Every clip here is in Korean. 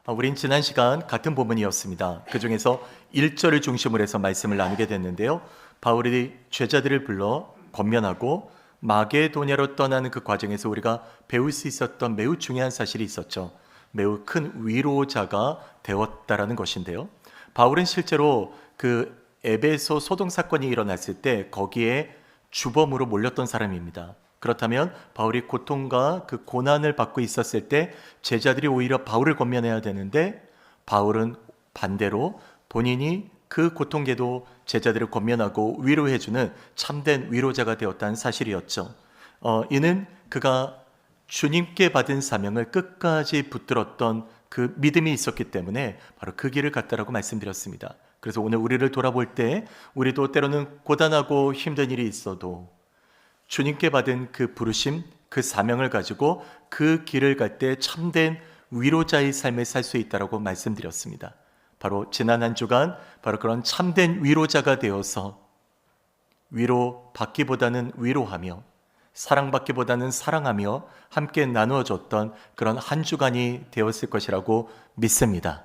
우린 지난 시간 같은 본문이었습니다. 그 중에서 1절을 중심으로 해서 말씀을 나누게 됐는데요. 바울이 제자들을 불러 권면하고 마게도냐로 떠나는 그 과정에서 우리가 배울 수 있었던 매우 중요한 사실이 있었죠. 매우 큰 위로자가 되었다라는 것인데요. 바울은 실제로 그 에베소 소동 사건이 일어났을 때 거기에 주범으로 몰렸던 사람입니다. 그렇다면 바울이 고통과 그 고난을 받고 있었을 때 제자들이 오히려 바울을 권면해야 되는데 바울은 반대로 본인이 그 고통에도 제자들을 권면하고 위로해주는 참된 위로자가 되었다는 사실이었죠. 이는 그가 주님께 받은 사명을 끝까지 붙들었던 그 믿음이 있었기 때문에 바로 그 길을 갔다라고 말씀드렸습니다. 그래서 오늘 우리를 돌아볼 때 우리도 때로는 고단하고 힘든 일이 있어도 주님께 받은 그 부르심, 그 사명을 가지고 그 길을 갈 때 참된 위로자의 삶을 살 수 있다라고 말씀드렸습니다. 바로 지난 한 주간 바로 그런 참된 위로자가 되어서 위로받기보다는 위로하며 사랑받기보다는 사랑하며 함께 나누어줬던 그런 한 주간이 되었을 것이라고 믿습니다.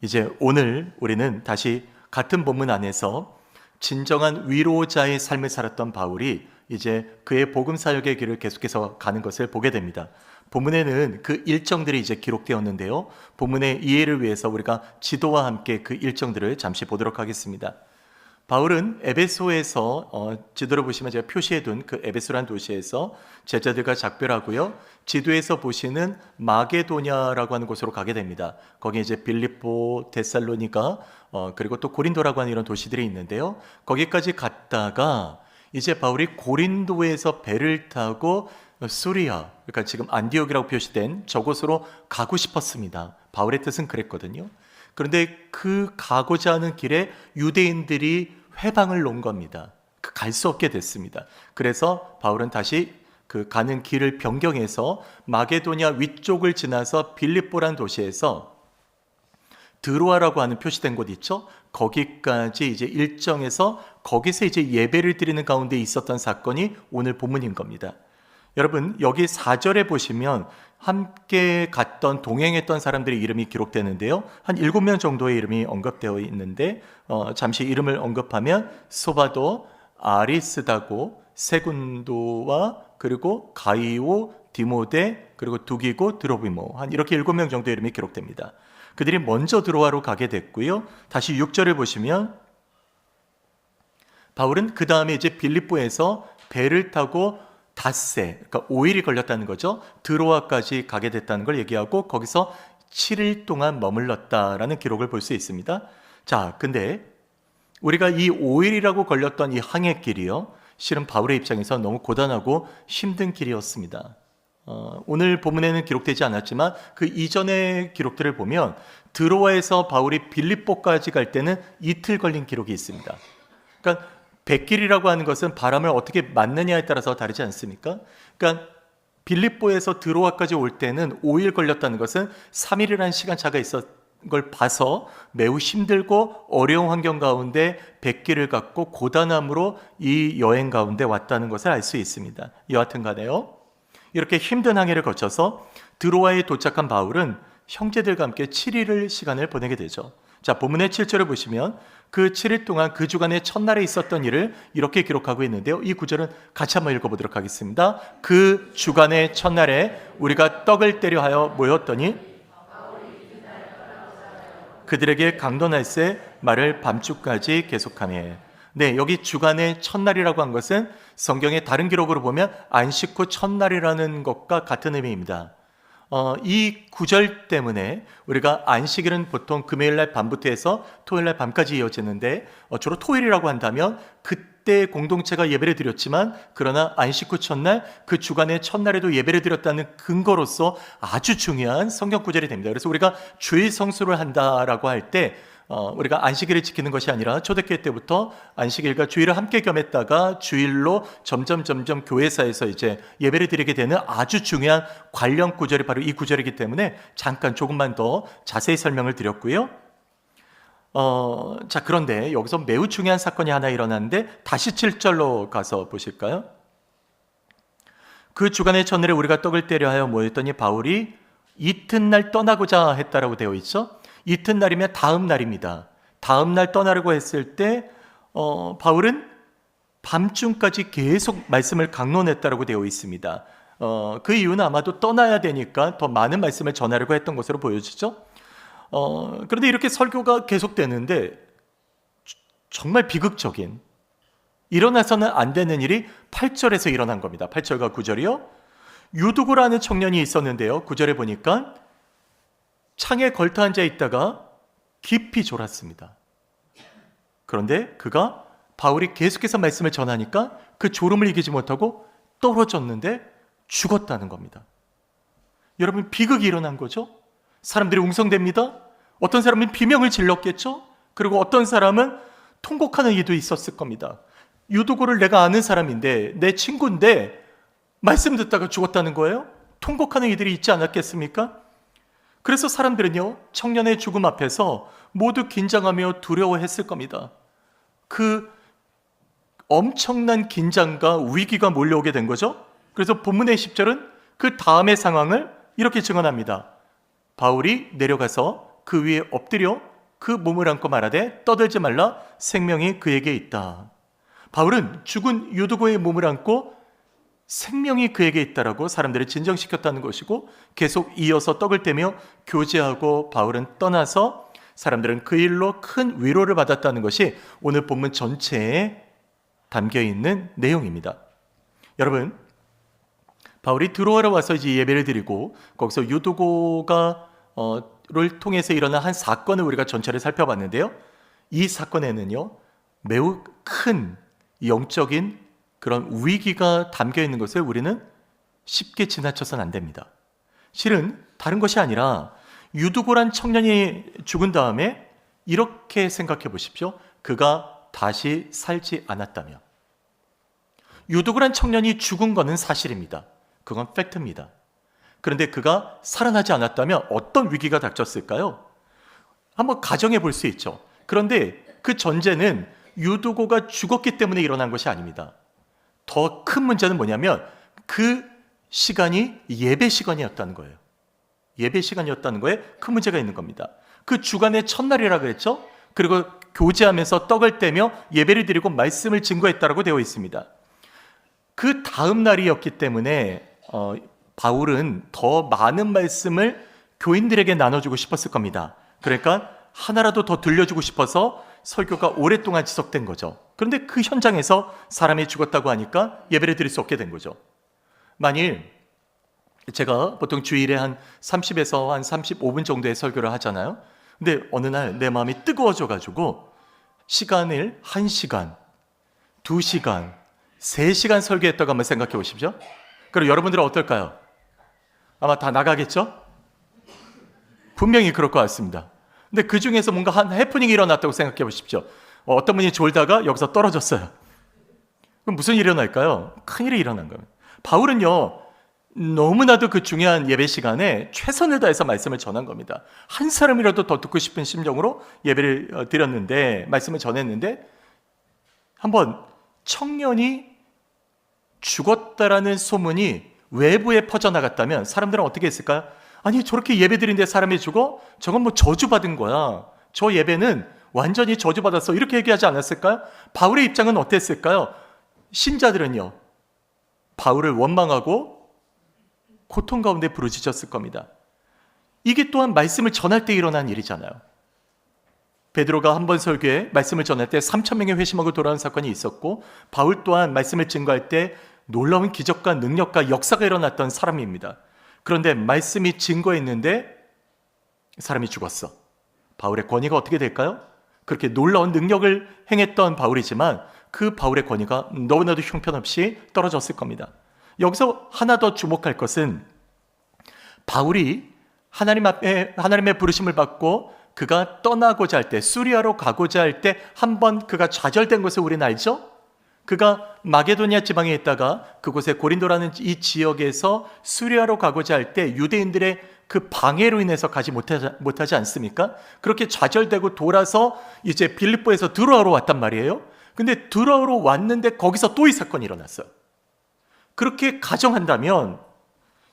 이제 오늘 우리는 다시 같은 본문 안에서 진정한 위로자의 삶을 살았던 바울이 이제 그의 복음 사역의 길을 계속해서 가는 것을 보게 됩니다. 본문에는 그 일정들이 이제 기록되었는데요. 본문의 이해를 위해서 우리가 지도와 함께 그 일정들을 잠시 보도록 하겠습니다. 바울은 에베소에서 지도를 보시면 제가 표시해둔 그 에베소란 도시에서 제자들과 작별하고요. 지도에서 보시는 마게도냐라고 하는 곳으로 가게 됩니다. 거기 이제 빌립보, 데살로니가 그리고 또 고린도라고 하는 이런 도시들이 있는데요. 거기까지 갔다가 이제 바울이 고린도에서 배를 타고 수리아, 그러니까 지금 안디옥이라고 표시된 저곳으로 가고 싶었습니다. 바울의 뜻은 그랬거든요. 그런데 그 가고자 하는 길에 유대인들이 회방을 놓은 겁니다. 갈 수 없게 됐습니다. 그래서 바울은 다시 그 가는 길을 변경해서 마게도냐 위쪽을 지나서 빌립보란 도시에서 드로아라고 하는 표시된 곳 있죠? 거기까지 이제 일정해서 거기서 이제 예배를 드리는 가운데 있었던 사건이 오늘 본문인 겁니다. 여러분, 여기 4절에 보시면 함께 갔던 동행했던 사람들의 이름이 기록되는데요. 한 7명 정도의 이름이 언급되어 있는데 잠시 이름을 언급하면 소바도, 아리스다고, 세군도와 그리고 가이오, 디모데, 그리고 두기고, 드로비모, 한 이렇게 7명 정도의 이름이 기록됩니다. 그들이 먼저 드로아로 가게 됐고요. 다시 6절을 보시면 바울은 그 다음에 이제 빌립보에서 배를 타고 닷새, 그러니까 5일이 걸렸다는 거죠. 드로아까지 가게 됐다는 걸 얘기하고 거기서 7일 동안 머물렀다라는 기록을 볼 수 있습니다. 자, 근데 우리가 이 5일이라고 걸렸던 이 항해길이요, 실은 바울의 입장에서 너무 고단하고 힘든 길이었습니다. 오늘 본문에는 기록되지 않았지만 그 이전의 기록들을 보면 드로아에서 바울이 빌립보까지 갈 때는 이틀 걸린 기록이 있습니다. 그러니까 백길이라고 하는 것은 바람을 어떻게 맞느냐에 따라서 다르지 않습니까? 그러니까 빌립보에서 드로아까지 올 때는 5일 걸렸다는 것은 3일이라는 시간차가 있었던 걸 봐서 매우 힘들고 어려운 환경 가운데 백길을 갖고 고단함으로 이 여행 가운데 왔다는 것을 알 수 있습니다. 여하튼 간에요, 이렇게 힘든 항해를 거쳐서 드로아에 도착한 바울은 형제들과 함께 7일을 시간을 보내게 되죠. 자, 본문의 7절을 보시면 그 7일 동안 그 주간의 첫날에 있었던 일을 이렇게 기록하고 있는데요. 이 구절은 같이 한번 읽어보도록 하겠습니다. 그 주간의 첫날에 우리가 떡을 떼려 하여 모였더니 그들에게 강론할세 말을 밤중까지 계속하며. 네, 여기 주간의 첫날이라고 한 것은 성경의 다른 기록으로 보면 안식 후 첫날이라는 것과 같은 의미입니다. 이 구절 때문에 우리가 안식일은 보통 금요일날 밤부터 해서 토요일날 밤까지 이어지는데 주로 토요일이라고 한다면 그때 공동체가 예배를 드렸지만 그러나 안식 후 첫날, 그 주간의 첫날에도 예배를 드렸다는 근거로서 아주 중요한 성경 구절이 됩니다. 그래서 우리가 주일 성수를 한다라고 할 때 우리가 안식일을 지키는 것이 아니라 초대교회 때부터 안식일과 주일을 함께 겸했다가 주일로 점점 교회사에서 이제 예배를 드리게 되는 아주 중요한 관련 구절이 바로 이 구절이기 때문에 잠깐 조금만 더 자세히 설명을 드렸고요. 자, 그런데 여기서 매우 중요한 사건이 하나 일어났는데 다시 7절로 가서 보실까요? 그 주간의 첫날에 우리가 떡을 떼려 하여 모였더니 바울이 이튿날 떠나고자 했다라고 되어 있죠. 이튿날이면 다음 날입니다. 다음 날 떠나려고 했을 때 바울은 밤중까지 계속 말씀을 강론했다라고 되어 있습니다. 그 이유는 아마도 떠나야 되니까 더 많은 말씀을 전하려고 했던 것으로 보여지죠. 그런데 이렇게 설교가 계속되는데 정말 비극적인, 일어나서는 안 되는 일이 8절에서 일어난 겁니다. 8절과 9절이요. 유두고라는 청년이 있었는데요. 9절에 보니까 창에 걸터 앉아 있다가 깊이 졸았습니다. 그런데 그가 바울이 계속해서 말씀을 전하니까 그 졸음을 이기지 못하고 떨어졌는데 죽었다는 겁니다. 여러분, 비극이 일어난 거죠. 사람들이 웅성댑니다. 어떤 사람은 비명을 질렀겠죠. 그리고 어떤 사람은 통곡하는 이도 있었을 겁니다. 유두고를 내가 아는 사람인데, 내 친구인데 말씀 듣다가 죽었다는 거예요? 통곡하는 이들이 있지 않았겠습니까? 그래서 사람들은요, 청년의 죽음 앞에서 모두 긴장하며 두려워했을 겁니다. 그 엄청난 긴장과 위기가 몰려오게 된 거죠. 그래서 본문의 10절은 그 다음의 상황을 이렇게 증언합니다. 바울이 내려가서 그 위에 엎드려 그 몸을 안고 말하되 떠들지 말라, 생명이 그에게 있다. 바울은 죽은 유두고의 몸을 안고 생명이 그에게 있다라고 사람들을 진정시켰다는 것이고, 계속 이어서 떡을 떼며 교제하고 바울은 떠나서 사람들은 그 일로 큰 위로를 받았다는 것이 오늘 본문 전체에 담겨있는 내용입니다. 여러분, 바울이 드로아로 와서 이제 예배를 드리고 거기서 유두고가 를 통해서 일어난 한 사건을 우리가 전체를 살펴봤는데요. 이 사건에는요, 매우 큰 영적인 그런 위기가 담겨 있는 것을 우리는 쉽게 지나쳐서는 안 됩니다. 실은 다른 것이 아니라 유두고란 청년이 죽은 다음에 이렇게 생각해 보십시오. 그가 다시 살지 않았다면. 유두고란 청년이 죽은 것은 사실입니다. 그건 팩트입니다. 그런데 그가 살아나지 않았다면 어떤 위기가 닥쳤을까요? 한번 가정해 볼 수 있죠. 그런데 그 전제는 유두고가 죽었기 때문에 일어난 것이 아닙니다. 더 큰 문제는 뭐냐면 그 시간이 예배 시간이었다는 거예요. 예배 시간이었다는 거에 큰 문제가 있는 겁니다. 그 주간의 첫날이라 그랬죠. 그리고 교제하면서 떡을 떼며 예배를 드리고 말씀을 증거했다라고 되어 있습니다. 그 다음 날이었기 때문에 바울은 더 많은 말씀을 교인들에게 나눠주고 싶었을 겁니다. 그러니까 하나라도 더 들려주고 싶어서 설교가 오랫동안 지속된 거죠. 그런데 그 현장에서 사람이 죽었다고 하니까 예배를 드릴 수 없게 된 거죠. 만일 제가 보통 주일에 한 30에서 한 35분 정도의 설교를 하잖아요. 근데 어느 날 내 마음이 뜨거워져가지고 시간을 1시간, 2시간, 3시간 설교했다고 한번 생각해 보십시오. 그럼 여러분들은 어떨까요? 아마 다 나가겠죠? 분명히 그럴 것 같습니다. 근데 그 중에서 뭔가 한 해프닝이 일어났다고 생각해 보십시오. 어떤 분이 졸다가 여기서 떨어졌어요. 그럼 무슨 일이 일어날까요? 큰일이 일어난 거예요. 바울은요, 너무나도 그 중요한 예배 시간에 최선을 다해서 말씀을 전한 겁니다. 한 사람이라도 더 듣고 싶은 심정으로 예배를 드렸는데, 말씀을 전했는데, 한번 청년이 죽었다라는 소문이 외부에 퍼져나갔다면 사람들은 어떻게 했을까요? 아니, 저렇게 예배 드린데 사람이 죽어? 저건 뭐 저주받은 거야. 저 예배는 완전히 저주받았어. 이렇게 얘기하지 않았을까요? 바울의 입장은 어땠을까요? 신자들은요, 바울을 원망하고 고통 가운데 부르짖었을 겁니다. 이게 또한 말씀을 전할 때 일어난 일이잖아요. 베드로가 한 번 설교에 말씀을 전할 때 3,000명의 회심하고 돌아온 사건이 있었고, 바울 또한 말씀을 증거할 때 놀라운 기적과 능력과 역사가 일어났던 사람입니다. 그런데 말씀이 증거했는데 사람이 죽었어. 바울의 권위가 어떻게 될까요? 그렇게 놀라운 능력을 행했던 바울이지만 그 바울의 권위가 너무나도 형편없이 떨어졌을 겁니다. 여기서 하나 더 주목할 것은 바울이 하나님의 부르심을 받고 그가 떠나고자 할 때, 수리아로 가고자 할 때 한 번 그가 좌절된 것을 우리는 알죠? 그가 마게도니아 지방에 있다가 그곳에 고린도라는 이 지역에서 수리아로 가고자 할 때 유대인들의 그 방해로 인해서 가지 못하지 않습니까? 그렇게 좌절되고 돌아서 이제 빌립보에서 드로아로 왔단 말이에요. 근데 드로아로 왔는데 거기서 또 이 사건이 일어났어요. 그렇게 가정한다면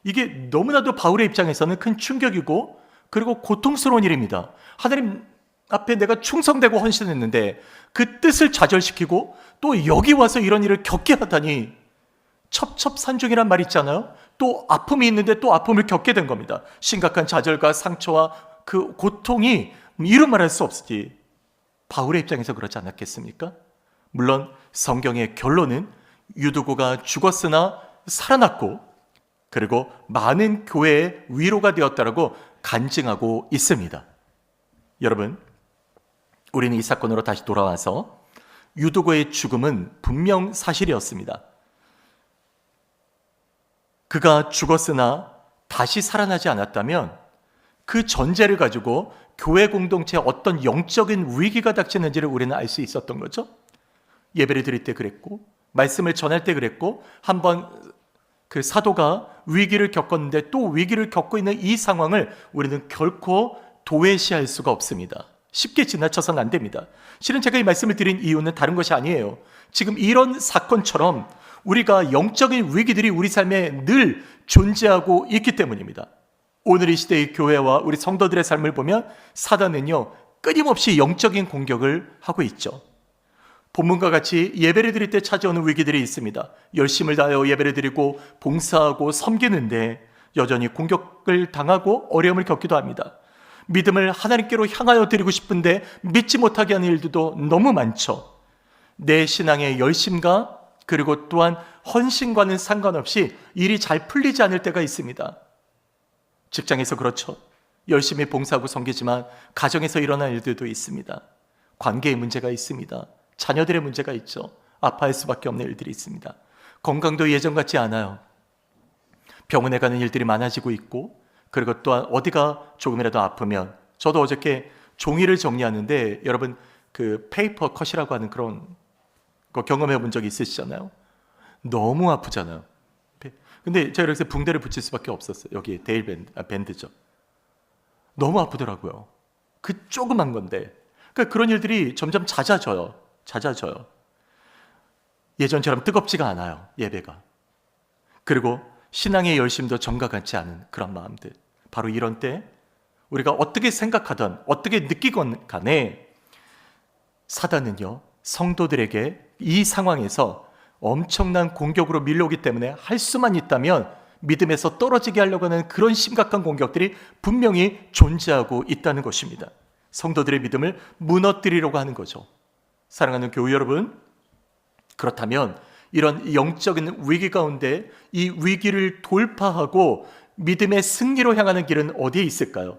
이게 너무나도 바울의 입장에서는 큰 충격이고 그리고 고통스러운 일입니다. 하나님 앞에 내가 충성되고 헌신했는데 그 뜻을 좌절시키고 또 여기 와서 이런 일을 겪게 하다니, 첩첩산중이란 말 있잖아요. 또 아픔이 있는데 또 아픔을 겪게 된 겁니다. 심각한 좌절과 상처와 그 고통이 이루 말할 수 없으니 바울의 입장에서 그렇지 않았겠습니까? 물론 성경의 결론은 유두고가 죽었으나 살아났고 그리고 많은 교회의 위로가 되었다라고 간증하고 있습니다. 여러분, 우리는 이 사건으로 다시 돌아와서 유두고의 죽음은 분명 사실이었습니다. 그가 죽었으나 다시 살아나지 않았다면 그 전제를 가지고 교회 공동체에 어떤 영적인 위기가 닥치는지를 우리는 알 수 있었던 거죠. 예배를 드릴 때 그랬고 말씀을 전할 때 그랬고, 한번 그 사도가 위기를 겪었는데 또 위기를 겪고 있는 이 상황을 우리는 결코 도외시할 수가 없습니다. 쉽게 지나쳐서는 안 됩니다. 실은 제가 이 말씀을 드린 이유는 다른 것이 아니에요. 지금 이런 사건처럼 우리가 영적인 위기들이 우리 삶에 늘 존재하고 있기 때문입니다. 오늘 이 시대의 교회와 우리 성도들의 삶을 보면 사단은요, 끊임없이 영적인 공격을 하고 있죠. 본문과 같이 예배를 드릴 때 찾아오는 위기들이 있습니다. 열심을 다하여 예배를 드리고 봉사하고 섬기는데 여전히 공격을 당하고 어려움을 겪기도 합니다. 믿음을 하나님께로 향하여 드리고 싶은데 믿지 못하게 하는 일들도 너무 많죠. 내 신앙의 열심과 그리고 또한 헌신과는 상관없이 일이 잘 풀리지 않을 때가 있습니다. 직장에서 그렇죠. 열심히 봉사하고 섬기지만 가정에서 일어난 일들도 있습니다. 관계의 문제가 있습니다. 자녀들의 문제가 있죠. 아파할 수밖에 없는 일들이 있습니다. 건강도 예전 같지 않아요. 병원에 가는 일들이 많아지고 있고, 그리고 또한 어디가 조금이라도 아프면, 저도 어저께 종이를 정리하는데 여러분 그 페이퍼 컷이라고 하는 그런 거 경험해 본 적이 있으시잖아요. 너무 아프잖아요. 근데 제가 여기서 붕대를 붙일 수밖에 없었어요. 여기 데일 밴드죠. 너무 아프더라고요. 그 조그만 건데. 그러니까 그런 일들이 점점 잦아져요. 예전처럼 뜨겁지가 않아요, 예배가. 그리고 신앙의 열심도 전과 같지 않은 그런 마음들. 바로 이런 때 우리가 어떻게 생각하든 어떻게 느끼건 간에 사단은요, 성도들에게 이 상황에서 엄청난 공격으로 밀려오기 때문에 할 수만 있다면 믿음에서 떨어지게 하려고 하는 그런 심각한 공격들이 분명히 존재하고 있다는 것입니다. 성도들의 믿음을 무너뜨리려고 하는 거죠. 사랑하는 교회 여러분, 그렇다면 이런 영적인 위기 가운데 이 위기를 돌파하고 믿음의 승리로 향하는 길은 어디에 있을까요?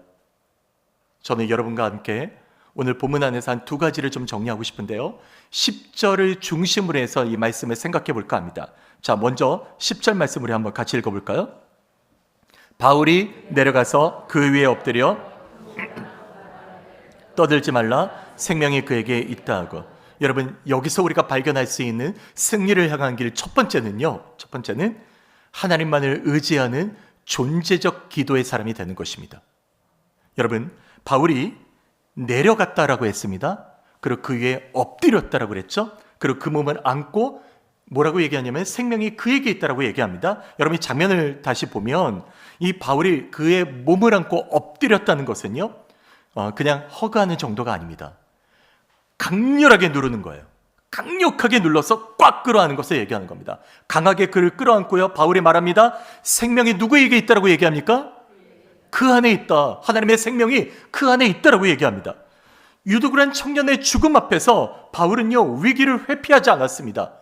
저는 여러분과 함께 오늘 본문 안에서 한 두 가지를 좀 정리하고 싶은데요, 10절을 중심으로 해서 이 말씀을 생각해 볼까 합니다. 자, 먼저 10절 말씀 우리 한번 같이 읽어볼까요? 바울이 내려가서 그 위에 엎드려 떠들지 말라, 생명이 그에게 있다 하고. 여러분, 여기서 우리가 발견할 수 있는 승리를 향한 길 첫 번째는 하나님만을 의지하는 존재적 기도의 사람이 되는 것입니다. 여러분, 바울이 내려갔다라고 했습니다. 그리고 그 위에 엎드렸다라고 그랬죠. 그리고 그 몸을 안고 뭐라고 얘기하냐면 생명이 그에게 있다라고 얘기합니다. 여러분, 이 장면을 다시 보면 이 바울이 그의 몸을 안고 엎드렸다는 것은요, 그냥 허가하는 정도가 아닙니다. 강렬하게 누르는 거예요. 강력하게 눌러서 꽉 끌어안는 것을 얘기하는 겁니다. 강하게 그를 끌어안고요, 바울이 말합니다. 생명이 누구에게 있다라고 얘기합니까? 그 안에 있다. 하나님의 생명이 그 안에 있다라고 얘기합니다. 유두그란 청년의 죽음 앞에서 바울은요, 위기를 회피하지 않았습니다.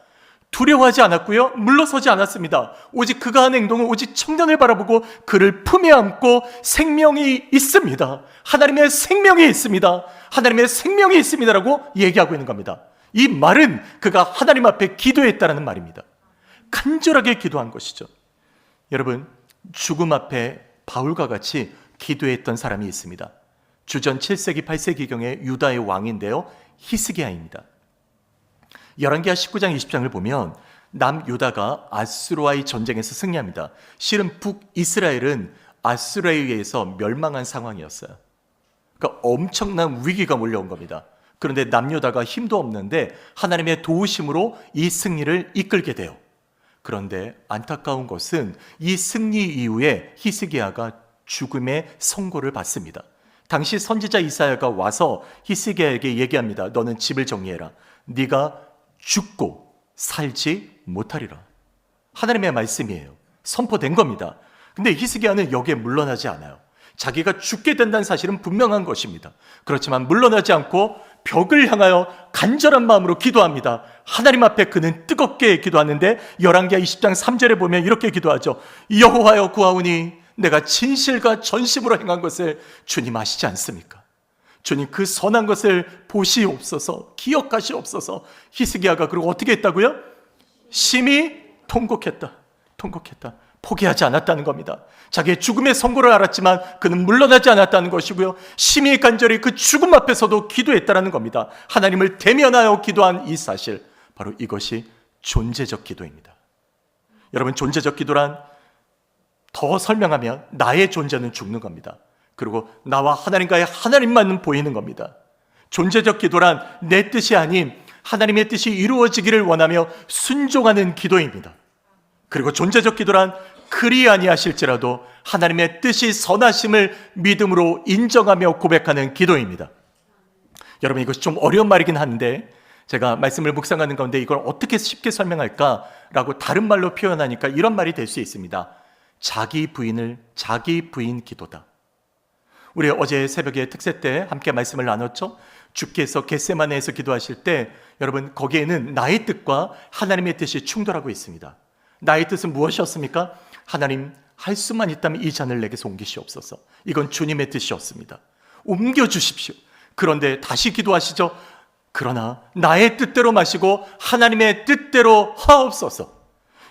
두려워하지 않았고요, 물러서지 않았습니다. 오직 그가 하는 행동은 오직 청년을 바라보고 그를 품에 안고 생명이 있습니다. 하나님의 생명이 있습니다. 하나님의 생명이 있습니다라고 얘기하고 있는 겁니다. 이 말은 그가 하나님 앞에 기도했다라는 말입니다. 간절하게 기도한 것이죠. 여러분, 죽음 앞에 바울과 같이 기도했던 사람이 있습니다. 주전 7세기 8세기경의 유다의 왕인데요, 히스기야입니다. 열왕기하 19장 20장을 보면 남유다가 아수르와의 전쟁에서 승리합니다. 실은 북이스라엘은 아수르에 의해서 멸망한 상황이었어요. 그러니까 엄청난 위기가 몰려온 겁니다. 그런데 남유다가 힘도 없는데 하나님의 도우심으로 이 승리를 이끌게 돼요. 그런데 안타까운 것은 이 승리 이후에 히스기야가 죽음의 선고를 받습니다. 당시 선지자 이사야가 와서 히스기야에게 얘기합니다. 너는 집을 정리해라. 네가 죽고 살지 못하리라. 하나님의 말씀이에요. 선포된 겁니다. 근데 히스기야는 여기에 물러나지 않아요. 자기가 죽게 된다는 사실은 분명한 것입니다. 그렇지만 물러나지 않고 벽을 향하여 간절한 마음으로 기도합니다. 하나님 앞에 그는 뜨겁게 기도하는데 열왕기하 20장 3절에 보면 이렇게 기도하죠. 여호와여 구하오니 내가 진실과 전심으로 행한 것을 주님 아시지 않습니까? 주님 그 선한 것을 보시옵소서, 기억하시옵소서. 히스기야가 그리고 어떻게 했다고요? 심히 통곡했다. 포기하지 않았다는 겁니다. 자기의 죽음의 선고를 알았지만 그는 물러나지 않았다는 것이고요. 심히 간절히 그 죽음 앞에서도 기도했다는 겁니다. 하나님을 대면하여 기도한 이 사실, 바로 이것이 존재적 기도입니다. 여러분, 존재적 기도란 더 설명하면 나의 존재는 죽는 겁니다. 그리고 나와 하나님과의 하나님만 보이는 겁니다. 존재적 기도란 내 뜻이 아닌 하나님의 뜻이 이루어지기를 원하며 순종하는 기도입니다. 그리고 존재적 기도란 그리 아니하실지라도 하나님의 뜻이 선하심을 믿음으로 인정하며 고백하는 기도입니다. 여러분, 이것이 좀 어려운 말이긴 한데 제가 말씀을 묵상하는 가운데 이걸 어떻게 쉽게 설명할까라고 다른 말로 표현하니까 이런 말이 될 수 있습니다. 자기 부인 기도다. 우리 어제 새벽에 특세 때 함께 말씀을 나눴죠. 주께서 겟세마네에서 기도하실 때 여러분, 거기에는 나의 뜻과 하나님의 뜻이 충돌하고 있습니다. 나의 뜻은 무엇이었습니까? 하나님, 할 수만 있다면 이 잔을 내게서 옮기시옵소서. 이건 주님의 뜻이었습니다. 옮겨주십시오. 그런데 다시 기도하시죠. 그러나 나의 뜻대로 마시고 하나님의 뜻대로 하옵소서.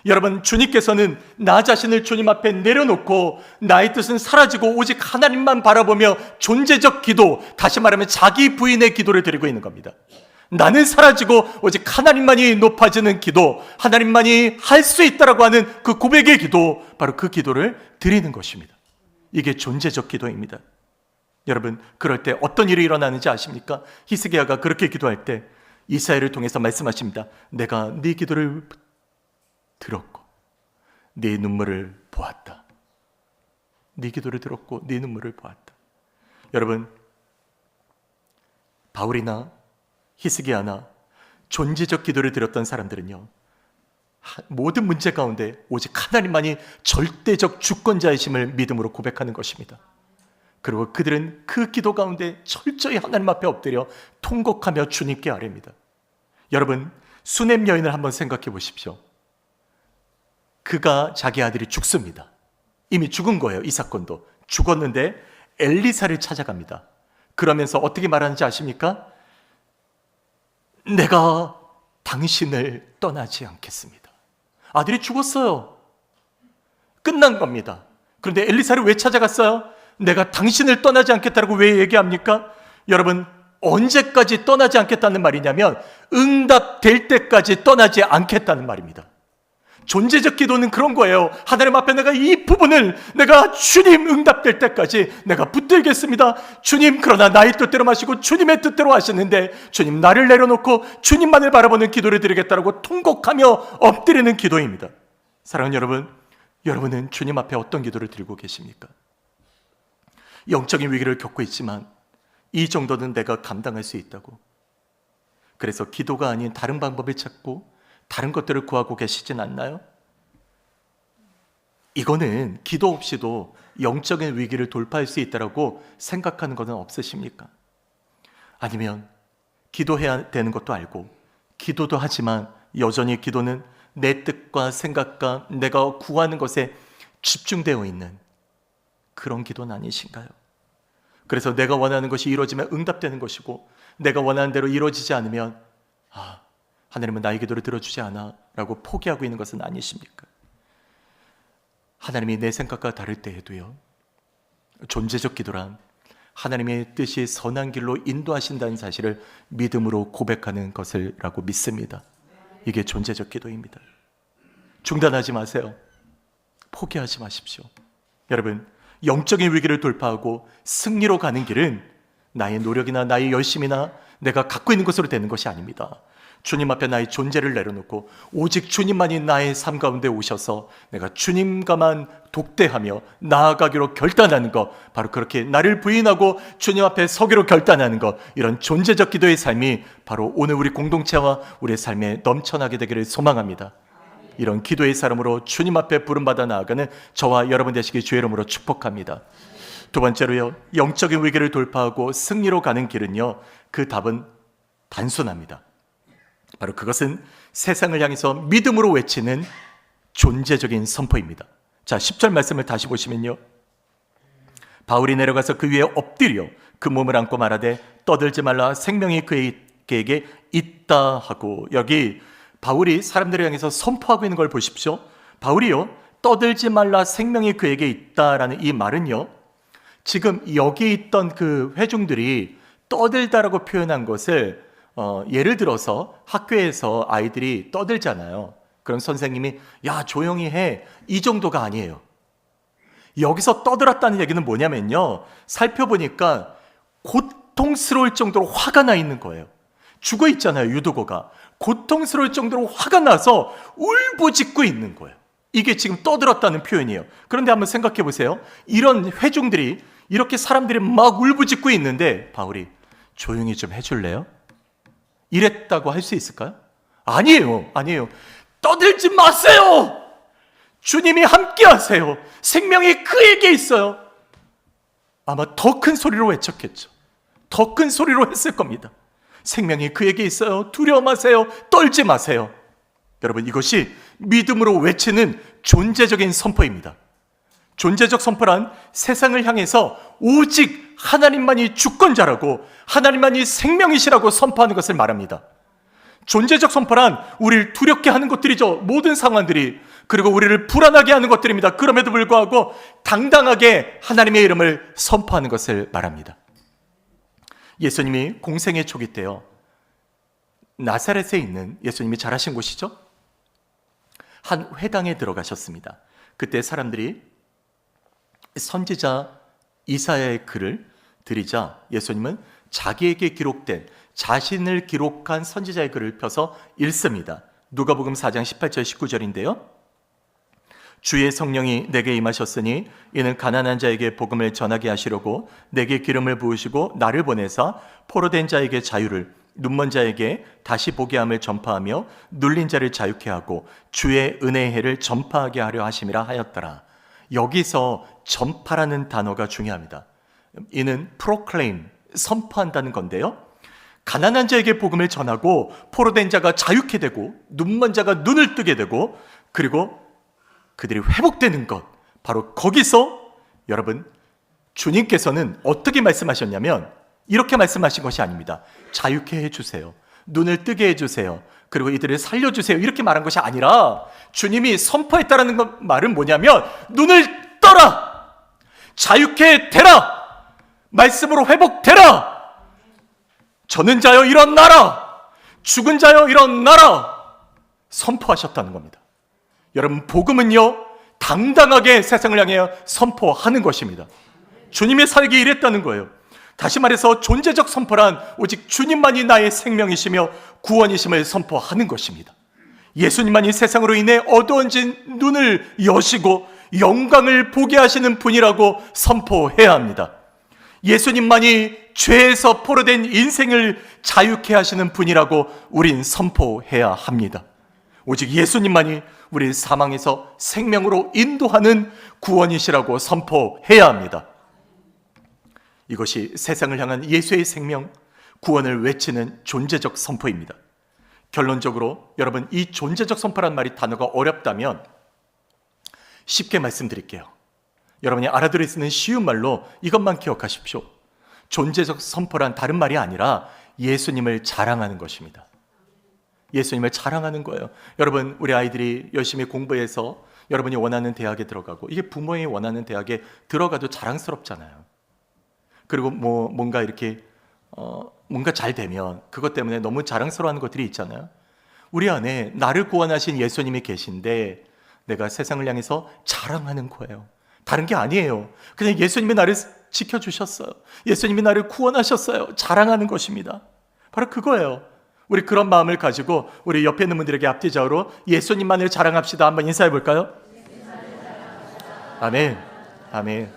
여러분, 주님께서는 나 자신을 주님 앞에 내려놓고 나의 뜻은 사라지고 오직 하나님만 바라보며 존재적 기도, 다시 말하면 자기 부인의 기도를 드리고 있는 겁니다. 나는 사라지고 오직 하나님만이 높아지는 기도, 하나님만이 할 수 있다라고 하는 그 고백의 기도, 바로 그 기도를 드리는 것입니다. 이게 존재적 기도입니다. 여러분, 그럴 때 어떤 일이 일어나는지 아십니까? 히스기야가 그렇게 기도할 때 이사야를 통해서 말씀하십니다. 내가 네 기도를 들었고 네 눈물을 보았다. 네 기도를 들었고 네 눈물을 보았다. 여러분, 바울이나 히스기야나 존재적 기도를 드렸던 사람들은요, 모든 문제 가운데 오직 하나님만이 절대적 주권자이심을 믿음으로 고백하는 것입니다. 그리고 그들은 그 기도 가운데 철저히 하나님 앞에 엎드려 통곡하며 주님께 아뢰입니다. 여러분, 수넴 여인을 한번 생각해 보십시오. 그가 자기 아들이 죽습니다. 이미 죽은 거예요. 이 사건도 죽었는데 엘리사를 찾아갑니다. 그러면서 어떻게 말하는지 아십니까? 내가 당신을 떠나지 않겠습니다. 아들이 죽었어요. 끝난 겁니다. 그런데 엘리사를 왜 찾아갔어요? 내가 당신을 떠나지 않겠다고 왜 얘기합니까? 여러분, 언제까지 떠나지 않겠다는 말이냐면 응답될 때까지 떠나지 않겠다는 말입니다. 존재적 기도는 그런 거예요. 하나님 앞에 내가 이 부분을 내가 주님 응답될 때까지 내가 붙들겠습니다. 주님, 그러나 나의 뜻대로 마시고 주님의 뜻대로 하시는데 주님, 나를 내려놓고 주님만을 바라보는 기도를 드리겠다라고 통곡하며 엎드리는 기도입니다. 사랑하는 여러분, 여러분은 주님 앞에 어떤 기도를 드리고 계십니까? 영적인 위기를 겪고 있지만 이 정도는 내가 감당할 수 있다고, 그래서 기도가 아닌 다른 방법을 찾고 다른 것들을 구하고 계시진 않나요? 이거는 기도 없이도 영적인 위기를 돌파할 수 있다고 생각하는 것은 없으십니까? 아니면 기도해야 되는 것도 알고 기도도 하지만 여전히 기도는 내 뜻과 생각과 내가 구하는 것에 집중되어 있는 그런 기도는 아니신가요? 그래서 내가 원하는 것이 이루어지면 응답되는 것이고 내가 원하는 대로 이루어지지 않으면 하나님은 나의 기도를 들어주지 않아 라고 포기하고 있는 것은 아니십니까? 하나님이 내 생각과 다를 때에도요, 존재적 기도란 하나님의 뜻이 선한 길로 인도하신다는 사실을 믿음으로 고백하는 것이라고 믿습니다. 이게 존재적 기도입니다. 중단하지 마세요. 포기하지 마십시오. 여러분, 영적인 위기를 돌파하고 승리로 가는 길은 나의 노력이나 나의 열심이나 내가 갖고 있는 것으로 되는 것이 아닙니다. 주님 앞에 나의 존재를 내려놓고 오직 주님만이 나의 삶 가운데 오셔서 내가 주님과만 독대하며 나아가기로 결단하는 것, 바로 그렇게 나를 부인하고 주님 앞에 서기로 결단하는 것, 이런 존재적 기도의 삶이 바로 오늘 우리 공동체와 우리의 삶에 넘쳐나게 되기를 소망합니다. 이런 기도의 사람으로 주님 앞에 부름받아 나아가는 저와 여러분 되시길 주의 이름으로 축복합니다. 두 번째로요, 영적인 위기를 돌파하고 승리로 가는 길은요, 그 답은 단순합니다. 바로 그것은 세상을 향해서 믿음으로 외치는 존재적인 선포입니다. 자, 10절 말씀을 다시 보시면요, 바울이 내려가서 그 위에 엎드려 그 몸을 안고 말하되 떠들지 말라, 생명이 그에게 있다 하고, 여기 바울이 사람들을 향해서 선포하고 있는 걸 보십시오. 바울이요, 떠들지 말라, 생명이 그에게 있다라는 이 말은요, 지금 여기 있던 그 회중들이 떠들다라고 표현한 것을 예를 들어서 학교에서 아이들이 떠들잖아요. 그럼 선생님이 야 조용히 해, 이 정도가 아니에요. 여기서 떠들었다는 얘기는 뭐냐면요, 살펴보니까 고통스러울 정도로 화가 나 있는 거예요. 죽어 있잖아요, 유도고가. 고통스러울 정도로 화가 나서 울부짖고 있는 거예요. 이게 지금 떠들었다는 표현이에요. 그런데 한번 생각해 보세요. 이런 회중들이, 이렇게 사람들이 막 울부짖고 있는데 바울이 조용히 좀 해줄래요? 이랬다고 할 수 있을까요? 아니에요. 떠들지 마세요. 주님이 함께 하세요. 생명이 그에게 있어요. 아마 더 큰 소리로 외쳤겠죠. 더 큰 소리로 했을 겁니다. 생명이 그에게 있어요. 두려워 마세요. 떨지 마세요. 여러분, 이것이 믿음으로 외치는 존재적인 선포입니다. 존재적 선포란 세상을 향해서 오직 하나님만이 주권자라고, 하나님만이 생명이시라고 선포하는 것을 말합니다. 존재적 선포란 우리를 두렵게 하는 것들이죠. 모든 상황들이. 그리고 우리를 불안하게 하는 것들입니다. 그럼에도 불구하고 당당하게 하나님의 이름을 선포하는 것을 말합니다. 예수님이 공생의 초기 때요, 나사렛에 있는, 예수님이 자라신 곳이죠, 한 회당에 들어가셨습니다. 그때 사람들이 선지자 이사야의 글을 드리자 예수님은 자기에게 기록된, 자신을 기록한 선지자의 글을 펴서 읽습니다. 누가복음 4장 18절 19절인데요. 주의 성령이 내게 임하셨으니 이는 가난한 자에게 복음을 전하게 하시려고 내게 기름을 부으시고 나를 보내사 포로된 자에게 자유를, 눈먼 자에게 다시 보게 함을 전파하며 눌린 자를 자유케 하고 주의 은혜의 해를 전파하게 하려 하심이라 하였더라. 여기서 전파라는 단어가 중요합니다. 이는 proclaim, 선포한다는 건데요, 가난한 자에게 복음을 전하고 포로된 자가 자유케 되고 눈먼 자가 눈을 뜨게 되고 그리고 그들이 회복되는 것, 바로 거기서 여러분, 주님께서는 어떻게 말씀하셨냐면 이렇게 말씀하신 것이 아닙니다. 자유케 해주세요, 눈을 뜨게 해주세요, 그리고 이들을 살려주세요, 이렇게 말한 것이 아니라 주님이 선포했다는 말은 뭐냐면 눈을 떠라, 자유케 되라, 말씀으로 회복되라, 저는 자여 일어나라, 죽은 자여 일어나라, 선포하셨다는 겁니다. 여러분, 복음은요, 당당하게 세상을 향해 선포하는 것입니다. 주님의 살기 이랬다는 거예요. 다시 말해서 존재적 선포란 오직 주님만이 나의 생명이시며 구원이심을 선포하는 것입니다. 예수님만이 세상으로 인해 어두워진 눈을 여시고 영광을 보게 하시는 분이라고 선포해야 합니다. 예수님만이 죄에서 포로된 인생을 자유케 하시는 분이라고 우린 선포해야 합니다. 오직 예수님만이 우리 사망에서 생명으로 인도하는 구원이시라고 선포해야 합니다. 이것이 세상을 향한 예수의 생명, 구원을 외치는 존재적 선포입니다. 결론적으로 여러분, 이 존재적 선포란 말이 단어가 어렵다면 쉽게 말씀드릴게요. 여러분이 알아들을 수 있는 쉬운 말로 이것만 기억하십시오. 존재적 선포란 다른 말이 아니라 예수님을 자랑하는 것입니다. 예수님을 자랑하는 거예요. 여러분, 우리 아이들이 열심히 공부해서 여러분이 원하는 대학에 들어가고, 이게 부모의 원하는 대학에 들어가도 자랑스럽잖아요. 그리고 뭔가 이렇게 뭔가 잘 되면 그것 때문에 너무 자랑스러워하는 것들이 있잖아요. 우리 안에 나를 구원하신 예수님이 계신데 내가 세상을 향해서 자랑하는 거예요. 다른 게 아니에요. 그냥 예수님이 나를 지켜주셨어요. 예수님이 나를 구원하셨어요. 자랑하는 것입니다. 바로 그거예요. 우리 그런 마음을 가지고 우리 옆에 있는 분들에게 앞뒤좌우로 예수님만을 자랑합시다. 한번 인사해 볼까요? 아멘. 아멘.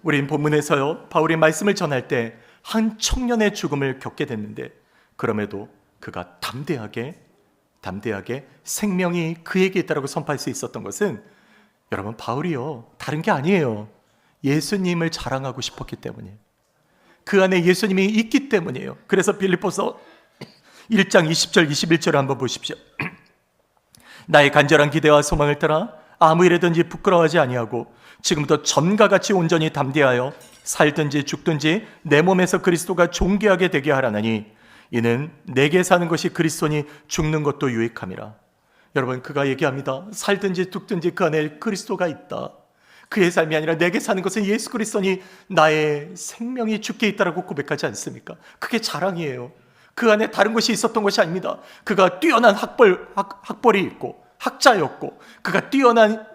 우린 본문에서요, 바울이 말씀을 전할 때 한 청년의 죽음을 겪게 됐는데, 그럼에도 그가 담대하게 생명이 그에게 있다고 선포할 수 있었던 것은, 여러분, 바울이요, 다른 게 아니에요. 예수님을 자랑하고 싶었기 때문이에요. 그 안에 예수님이 있기 때문이에요. 그래서 빌립보서 1장 20절 21절을 한번 보십시오. 나의 간절한 기대와 소망을 따라 아무 일에든지 부끄러워하지 아니하고 지금부터 전과 같이 온전히 담대하여 살든지 죽든지 내 몸에서 그리스도가 존귀하게 되게 하라나니 이는 내게 사는 것이 그리스도니 죽는 것도 유익함이라. 여러분, 그가 얘기합니다. 살든지 죽든지 그 안에 그리스도가 있다. 그의 삶이 아니라 내게 사는 것은 예수 그리스도니 나의 생명이 주께 있다라고 고백하지 않습니까? 그게 자랑이에요. 그 안에 다른 것이 있었던 것이 아닙니다. 그가 뛰어난 학벌이 있고 학자였고, 그가 뛰어난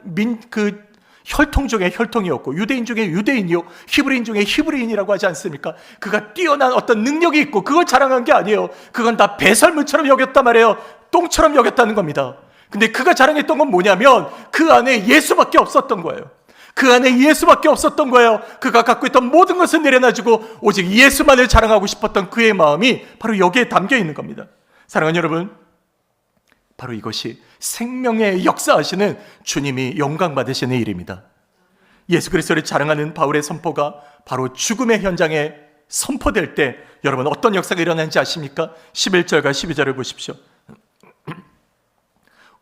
혈통 중에 혈통이었고, 유대인 중에 유대인이요, 히브리인 중에 히브리인이라고 하지 않습니까? 그가 뛰어난 어떤 능력이 있고, 그걸 자랑한 게 아니에요. 그건 다 배설물처럼 여겼단 말이에요. 똥처럼 여겼다는 겁니다. 근데 그가 자랑했던 건 뭐냐면 그 안에 예수밖에 없었던 거예요. 그 안에 예수밖에 없었던 거예요. 그가 갖고 있던 모든 것을 내려놔주고 오직 예수만을 자랑하고 싶었던 그의 마음이 바로 여기에 담겨 있는 겁니다. 사랑하는 여러분, 바로 이것이 생명의 역사하시는 주님이 영광 받으시는 일입니다. 예수 그리스도를 자랑하는 바울의 선포가 바로 죽음의 현장에 선포될 때 여러분 어떤 역사가 일어나는지 아십니까? 11절과 12절을 보십시오.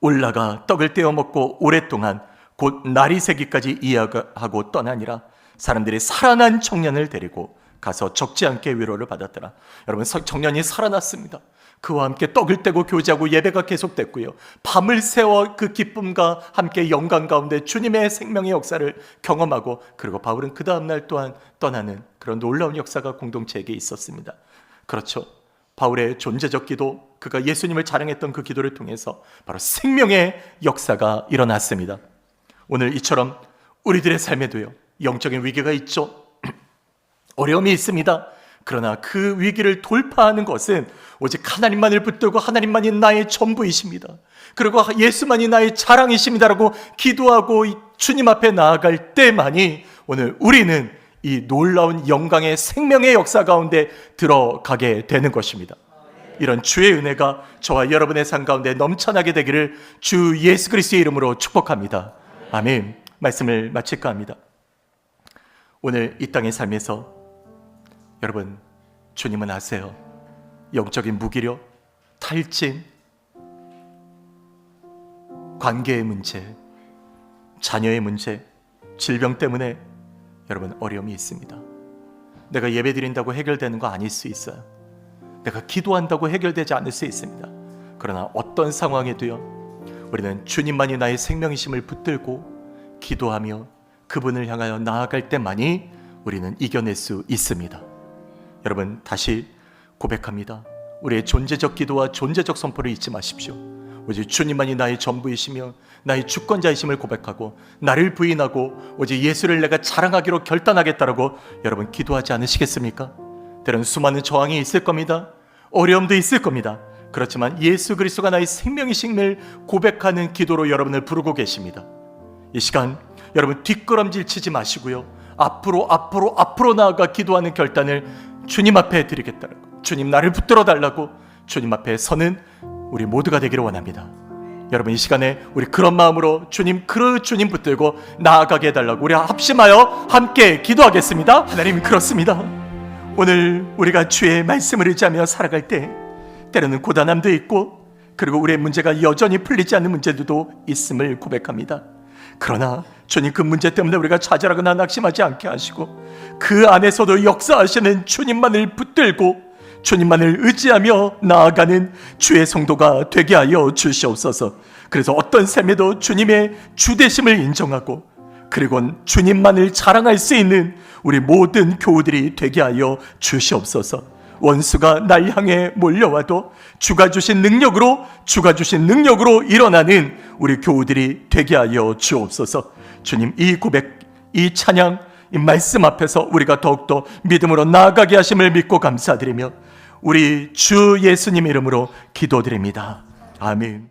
올라가 떡을 떼어 먹고 오랫동안 곧 날이 새기까지 이야기하고 떠나니라. 사람들이 살아난 청년을 데리고 가서 적지 않게 위로를 받았더라. 여러분, 청년이 살아났습니다. 그와 함께 떡을 떼고 교제하고 예배가 계속됐고요, 밤을 새워 그 기쁨과 함께 영광 가운데 주님의 생명의 역사를 경험하고, 그리고 바울은 그 다음날 또한 떠나는 그런 놀라운 역사가 공동체에게 있었습니다. 그렇죠. 바울의 존재적 기도, 그가 예수님을 자랑했던 그 기도를 통해서 바로 생명의 역사가 일어났습니다. 오늘 이처럼 우리들의 삶에도요, 영적인 위기가 있죠. 어려움이 있습니다. 그러나 그 위기를 돌파하는 것은 오직 하나님만을 붙들고 하나님만이 나의 전부이십니다, 그리고 예수만이 나의 자랑이십니다라고 기도하고 주님 앞에 나아갈 때만이 오늘 우리는 이 놀라운 영광의 생명의 역사 가운데 들어가게 되는 것입니다. 이런 주의 은혜가 저와 여러분의 삶 가운데 넘쳐나게 되기를 주 예수 그리스도의 이름으로 축복합니다. 아멘. 말씀을 마칠까 합니다. 오늘 이 땅의 삶에서 여러분, 주님은 아세요. 영적인 무기력, 탈진, 관계의 문제, 자녀의 문제, 질병 때문에 여러분 어려움이 있습니다. 내가 예배 드린다고 해결되는 거 아닐 수 있어요. 내가 기도한다고 해결되지 않을 수 있습니다. 그러나 어떤 상황에도요, 우리는 주님만이 나의 생명이심을 붙들고 기도하며 그분을 향하여 나아갈 때만이 우리는 이겨낼 수 있습니다. 여러분, 다시 고백합니다. 우리의 존재적 기도와 존재적 선포를 잊지 마십시오. 오직 주님만이 나의 전부이시며 나의 주권자이심을 고백하고 나를 부인하고 오직 예수를 내가 자랑하기로 결단하겠다라고 여러분 기도하지 않으시겠습니까? 때로는 수많은 저항이 있을 겁니다. 어려움도 있을 겁니다. 그렇지만 예수 그리스도가 나의 생명이심을 고백하는 기도로 여러분을 부르고 계십니다. 이 시간 여러분 뒷걸음질 치지 마시고요, 앞으로 나아가 기도하는 결단을 주님 앞에 드리겠다라고, 주님 나를 붙들어 달라고 주님 앞에 서는 우리 모두가 되기를 원합니다. 여러분, 이 시간에 우리 그런 마음으로 주님 붙들고 나아가게 해달라고 우리 합심하여 함께 기도하겠습니다. 하나님, 그렇습니다. 오늘 우리가 주의 말씀을 의지하며 살아갈 때 때로는 고단함도 있고, 그리고 우리의 문제가 여전히 풀리지 않는 문제들도 있음을 고백합니다. 그러나 주님, 그 문제 때문에 우리가 좌절하거나 낙심하지 않게 하시고 그 안에서도 역사하시는 주님만을 붙들고 주님만을 의지하며 나아가는 주의 성도가 되게 하여 주시옵소서. 그래서 어떤 삶에도 주님의 주되심을 인정하고, 그리고 주님만을 자랑할 수 있는 우리 모든 교우들이 되게 하여 주시옵소서. 원수가 날 향해 몰려와도 주가 주신 능력으로 일어나는 우리 교우들이 되게 하여 주옵소서. 주님, 이 고백, 이 찬양, 이 말씀 앞에서 우리가 더욱더 믿음으로 나아가게 하심을 믿고 감사드리며, 우리 주 예수님 이름으로 기도드립니다. 아멘.